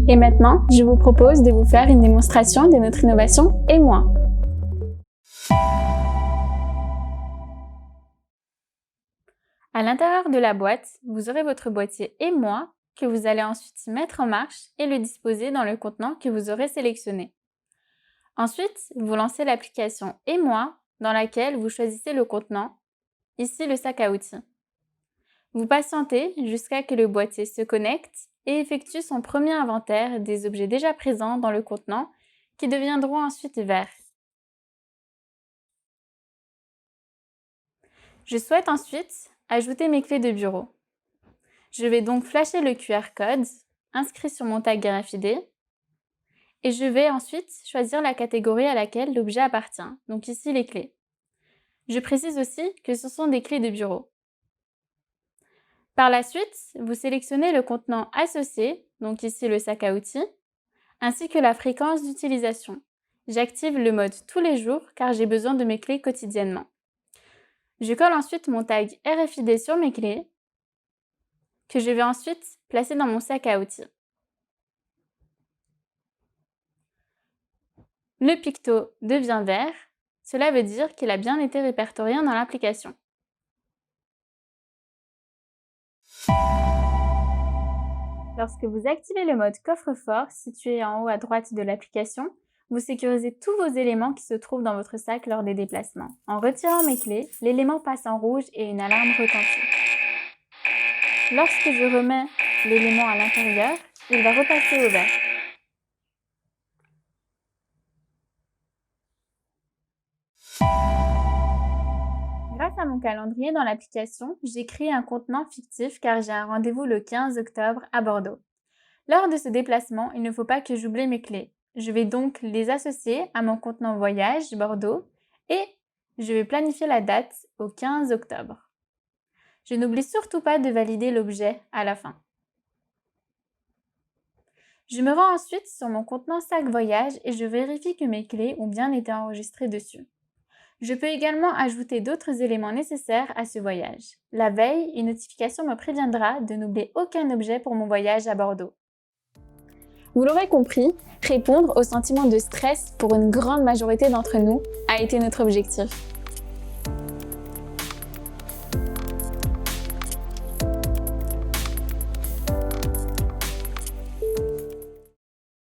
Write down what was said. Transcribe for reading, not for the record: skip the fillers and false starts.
Et maintenant, je vous propose de vous faire une démonstration de notre innovation émoi. À l'intérieur de la boîte, vous aurez votre boîtier émoi que vous allez ensuite mettre en marche et le disposer dans le contenant que vous aurez sélectionné. Ensuite, vous lancez l'application émoi dans laquelle vous choisissez le contenant, ici le sac à outils. Vous patientez jusqu'à ce que le boîtier se connecte et effectue son premier inventaire des objets déjà présents dans le contenant qui deviendront ensuite verts. Je souhaite ensuite ajouter mes clés de bureau. Je vais donc flasher le QR code inscrit sur mon tag RFID et je vais ensuite choisir la catégorie à laquelle l'objet appartient, donc ici les clés. Je précise aussi que ce sont des clés de bureau. Par la suite, vous sélectionnez le contenant associé, donc ici le sac à outils, ainsi que la fréquence d'utilisation. J'active le mode tous les jours car j'ai besoin de mes clés quotidiennement. Je colle ensuite mon tag RFID sur mes clés, que je vais ensuite placer dans mon sac à outils. Le picto devient vert, cela veut dire qu'il a bien été répertorié dans l'application. Lorsque vous activez le mode coffre-fort situé en haut à droite de l'application, vous sécurisez tous vos éléments qui se trouvent dans votre sac lors des déplacements. En retirant mes clés, l'élément passe en rouge et une alarme retentit. Lorsque je remets l'élément à l'intérieur, il va repasser au vert. Grâce à mon calendrier dans l'application, j'ai créé un contenant fictif car j'ai un rendez-vous le 15 octobre à Bordeaux. Lors de ce déplacement, il ne faut pas que j'oublie mes clés. Je vais donc les associer à mon contenant voyage Bordeaux et je vais planifier la date au 15 octobre. Je n'oublie surtout pas de valider l'objet à la fin. Je me rends ensuite sur mon contenant sac voyage et je vérifie que mes clés ont bien été enregistrées dessus. Je peux également ajouter d'autres éléments nécessaires à ce voyage. La veille, une notification me préviendra de n'oublier aucun objet pour mon voyage à Bordeaux. Vous l'aurez compris, répondre au sentiment de stress pour une grande majorité d'entre nous a été notre objectif.